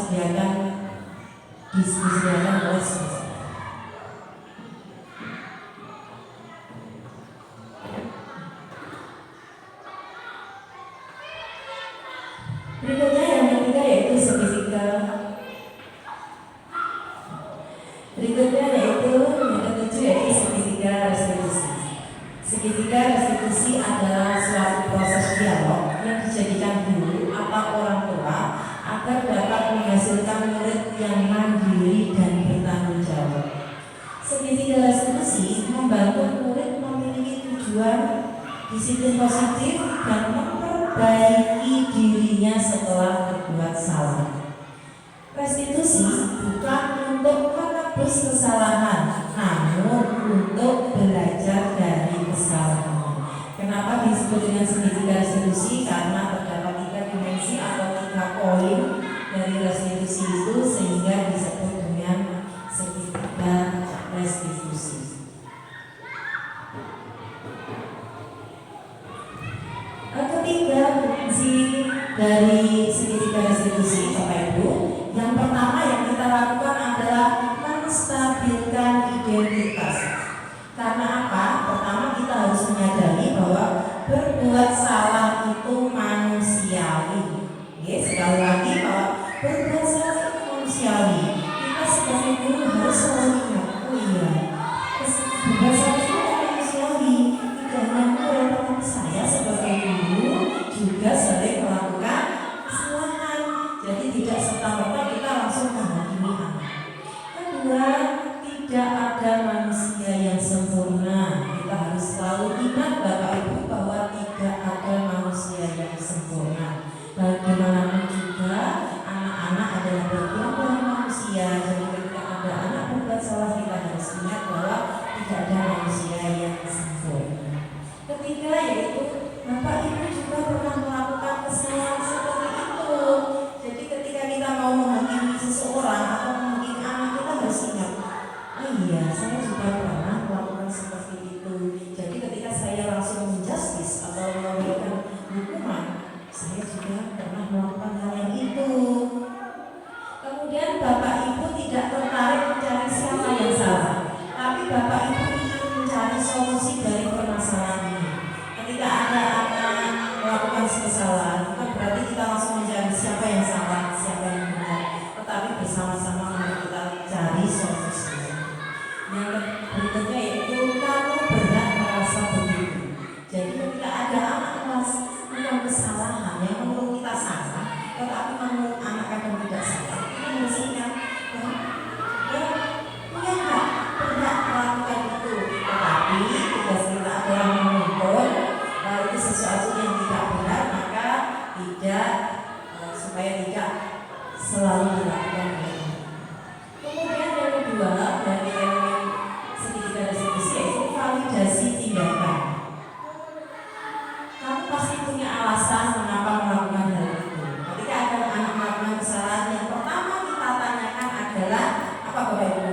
disediakan oleh semesta. Berikutnya yang ketiga yaitu segitiga. Berikutnya yaitu yang ketujuh yaitu segitiga restitusi. Segitiga restitusi adalah suatu proses dialog yang dijadikan guru atau orang tua agar dapat menghasilkan murid yang mandiri dan bertanggung jawab. Segitiga restitusi membantu murid memiliki tujuan, disiplin positif dan memperbaiki dirinya setelah berbuat salah. Restitusi bukan untuk menebus kesalahan, namun untuk belajar dari kesalahan. Kenapa disebut dengan segitiga restitusi? Karena terdapat 3 dimensi atau 3 poin dari restitusi itu, sehingga disebut dengan segitiga restitusi. Ketiga dimensi dari segitiga restitusi, Bapak Ibu, yang pertama yang kita lakukan adalah menstabilkan identitas. Karena apa? Pertama kita harus menyadari bahwa berbuat salah itu manusiawi. Ya, sekali lagi bahwa berbuat salah itu manusiawi. Kita sebagai guru harus selalu ingat, oh iya, berbuat salah itu manusiawi. Tidak hanya murid, tetapi saya sebagai guru juga sering melakukan kesalahan. Jadi tidak serta-merta kita langsung menghakimi anak. Kedua, tidak ada manusia yang sempurna. Kita harus selalu ingat Bapak Ibu bahwa tidak ada manusia yang sempurna. Bagaimanapun juga anak-anak adalah bagian dari manusia. Jadi ketika ada anak berbuat salah, kita harus ingat bahwa tidak ada manusia yang sempurna. Ketiga yaitu Bapak Ibu juga pernah melakukan kesalahan seperti itu. Jadi ketika kita mau menghakimi seseorang atau menghakimi anak, kita harus ingat, oh iya, saya juga pernah melakukan seperti itu. Jadi ketika saya langsung menjustice atau memberikan hukuman, saya juga pernah melakukan hal yang itu. Kemudian Bapak Ibu tidak tertarik mencari siapa yang salah, tapi Bapak Ibu ingin mencari solusi dari permasalahan ini. Ketika ada anak melakukan kesalahan, bukan berarti kita langsung mencari siapa yang salah, siapa yang benar, tetapi bersama-sama mari kita cari solusinya. Yang berikutnya yaitu kamu berhak merasa begitu. Jadi ketika ada anak melakukan kesalahan yang menurut kita salah, tetapi menurut anak kadang tidak salah, kita harus ingat bahwa dia punya hak, berhak melakukan itu. Tetapi tugas kita adalah menuntun kalau itu sesuatu yang tidak benar, maka tidak supaya tidak selalu dilakukan. Kemudian yang kedua dari elemen segitiga restitusi yaitu validasi tindakan. Kamu pasti punya alasan mengapa melakukan hal itu. Ketika ada anak melakukan kesalahan, yang pertama kita tanyakan adalah apa, Bapak Ibu?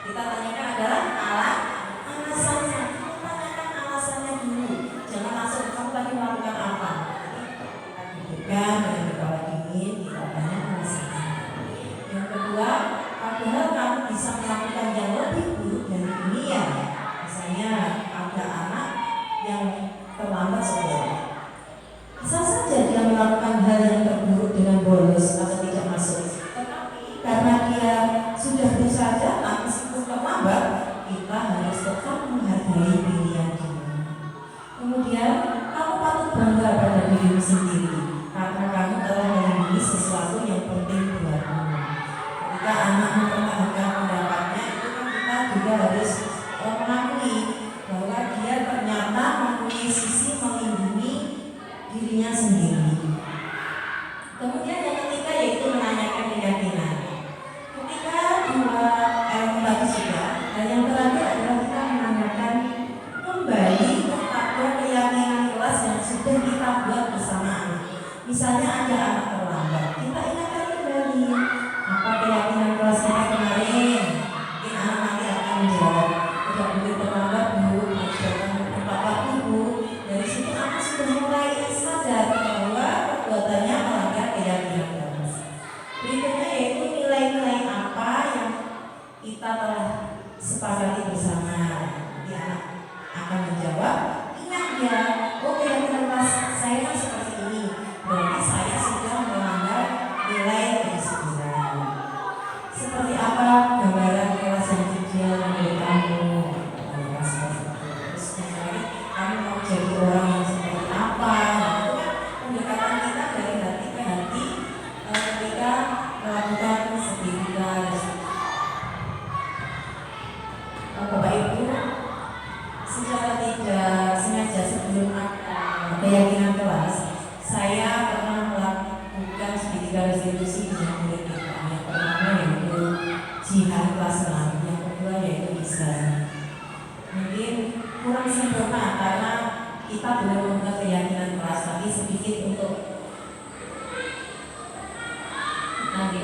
Kita tanyakan adalah alasannya. Kita tanyakan alasannya dulu. Jangan langsung kamu tadi melakukan apa. Kita dudukkan dengan kepala dingin, kita tanya alasannya. Yang kedua, padahal kamu bisa melakukan yang lebih buruk dari ini ya. Misalnya ada anak yang terlambat sekolah. Bisa saja dia melakukan hal yang terburuk dengan bolos atau tidak masuk. Tetapi karena dia sudah berusaha datang meskipun terlambat, kita harus tetap menghargai pilihan dia. Kemudian kamu patut bangga pada dirimu sendiri karena kamu telah melindungi sesuatu yang penting buatmu. Ketika anak mempertahankan pendapatnya, itu kan kita juga harus mengakui bahwa dia ternyata mempunyai sisi melindungi dirinya sendiri. Kemudian yang ketiga yaitu menanyakan keyakinan. Ketika dua elemen tadi sudah, dan yang terakhir adalah kita menanyakan kembali kepada keyakinan kelas yang sudah kita buat bersama anak. Misalnya ada anak terlambat, kita ingatkan kembali apa keyakinan kelas kita kemarin. Mungkin anak nanti akan menjawab, tidak boleh terlambat Bu, harus datang tepat waktu Bu. Dari situ anak sudah mulai sadar bahwa perbuatannya melanggar keyakinan kelas. Berikutnya tiga restitusi yang murid kita. Yang pertama yaitu jihad kelas 6, yang kedua yaitu Islam. Mungkin kurang sempurna karena kita belum membuka keyakinan kelas, tapi sedikit untuk nanti.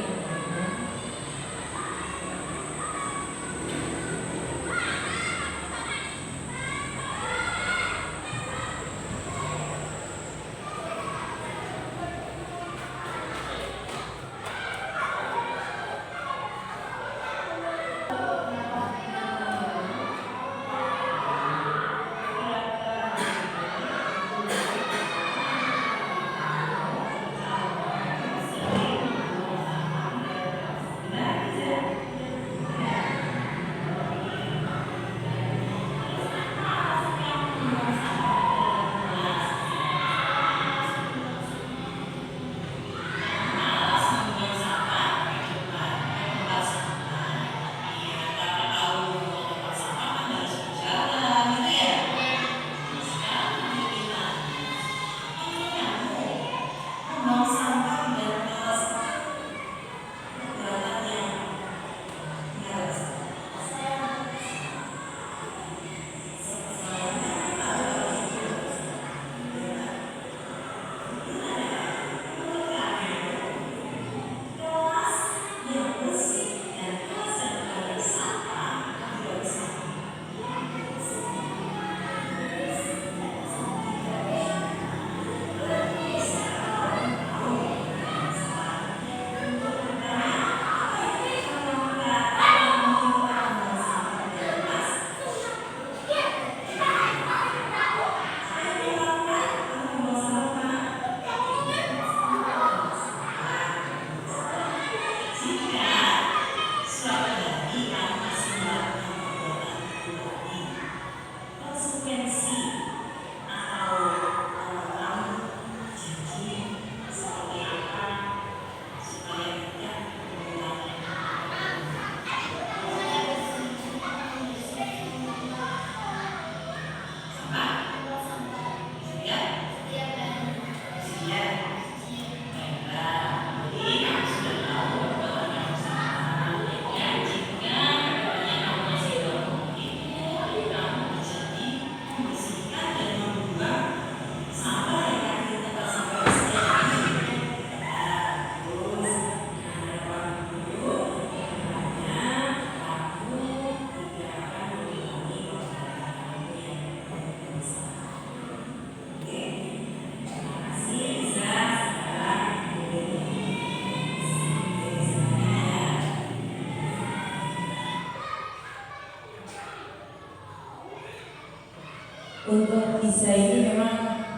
Untuk Isa ini memang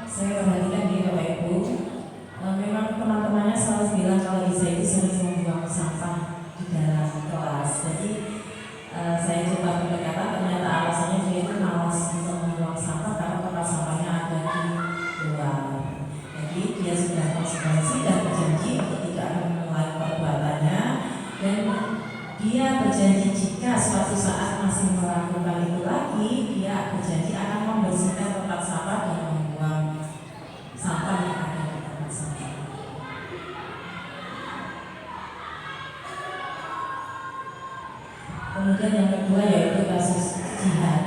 saya perhatikan di Bapak Ibu, memang teman-temannya selalu bilang kalau Isa itu sering membuang sampah di dalam kelas. Jadi saya coba pendekatan, ternyata alasannya dia itu malas untuk membuang sampah karena tempat sampahnya ada di luar. Jadi dia sudah konsekuensi dan berjanji untuk tidak mengulangi perbuatannya, dan dia berjanji jika suatu saat masih melakukan itu lagi, dia berjanji akan membersihkan tempat sampah dan membuang sampah yang ada di tempat sampah. Kemudian yang kedua yaitu kasus jihad.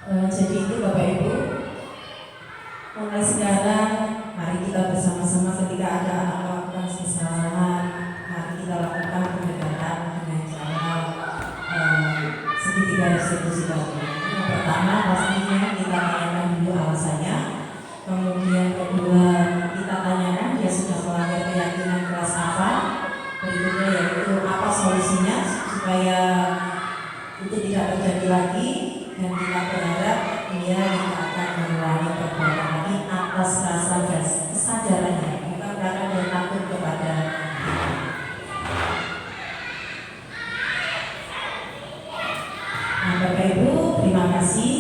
Jadi itu Bapak Ibu, mulai sekarang mari kita bersama-sama ketika ada anak melakukan kesalahan, mari kita lakukan pendekatan dengan cara segitiga restitusi tadi. Yang pertama pastinya kita tanyakan dulu alasannya, kemudian kedua kita tanyakan dia sudah melanggar keyakinan kelas apa, berikutnya yaitu apa solusinya supaya itu tidak terjadi lagi, dan kita berharap dia tidak akan mengulangi perbuatan lagi atas rasa kesadarannya, bukan karena dia takut kepada Bapak Ibu. Terima kasih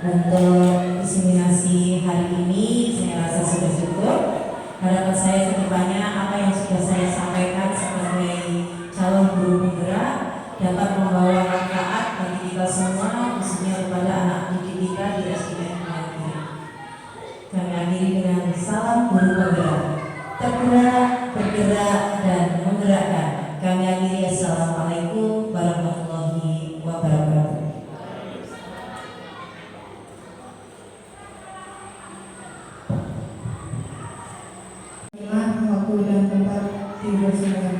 untuk diseminasi hari ini, saya rasa sudah cukup. Harapan saya kedepannya apa yang sudah saya sampaikan sebagai calon guru penggerak dapat membawa manfaat bagi kita semua, khususnya kepada anak didik kita di SDN Melayu. Kami akhiri dengan salam guru penggerak, tergerak, bergerak, dan menggerakkan. Kami akhiri, assalamualaikum warahmatullahi wabarakatuh. Waktu dan tempat dipersilakan.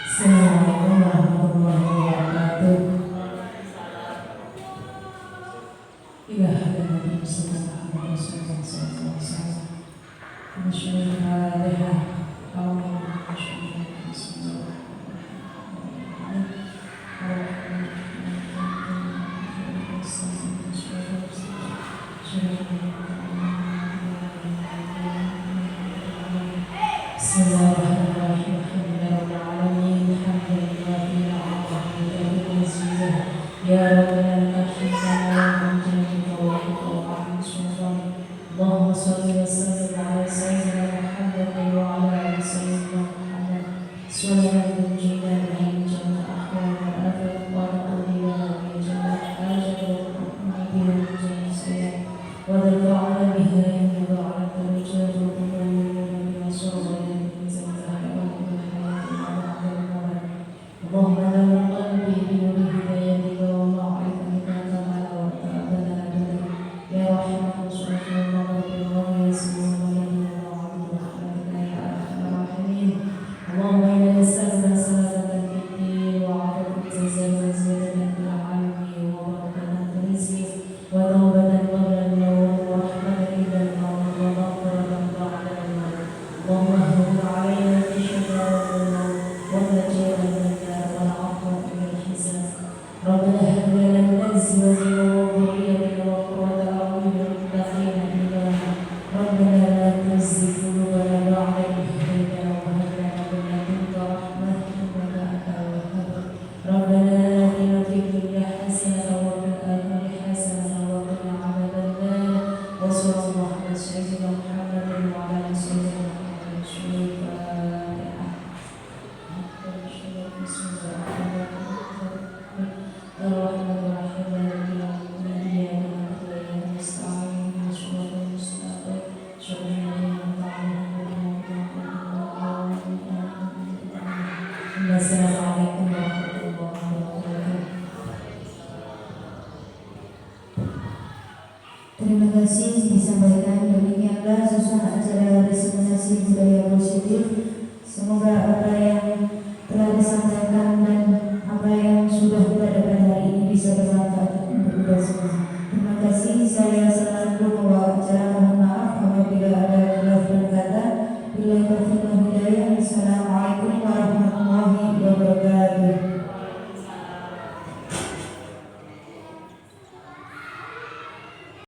Assalamualaikum warahmatullahi wabarakatuh. Ila hadan Nabi sallallahu alaihi wasallam. Bismillahirrahmanirrahim. Bismillahirrahmanirrahim. Alhamdulillahirabbil alamin. Ya Rabbana lakal Allahumma shalli wa sallim ala sayyidina Muhammad wa ala ali sayyidina Muhammad. Subhanallah jinnah min jannah ahwal wa afat wa qadila min jannah ajal wa min jannah sayyid wa da'ala biha in da'ala tarjah wa min nasr. اللهم نور قلبي بنور هدايتك ومعرفتك كما نورت أبدا يا رحمن صلى الله عليه وسلم ونبينا وعبد رحمتك يا أرحم الراحمين. اللهم إنا نسألك سلامة في الدين وعافية الجزاء وزيادة في العالمين وبركة في الرزق وتوبة قبل الموت ورحمة عند الموت ومغفرة بعد الموت. اللهم اهون علينا في شفاعة الموت ونجينا ربنا هب لنا من ازواجنا وذريتنا قرة اعين للمتقين اماما. ربنا لا تزغ قلوبنا بعد إذ هديتنا وهب لنا من لدنك رحمة إنك أنت الوهاب. ربنا آتنا في الدنيا حسنة وفي الآخرة حسنة وقنا عذاب النار. وصلى الله على سيدنا محمد وعلى آل سيدنا محمد. بسم الله الرحمن الرحيم مالك يوم الدين إياك نعبد وإياك نستعين اهدنا الصراط المستقيم صراط الذين أنعمت عليهم السلام عليكم ورحمة الله وبركاته. Terima kasih disampaikan. Demikianlah susunan acara diseminasi budaya positif. Semoga apa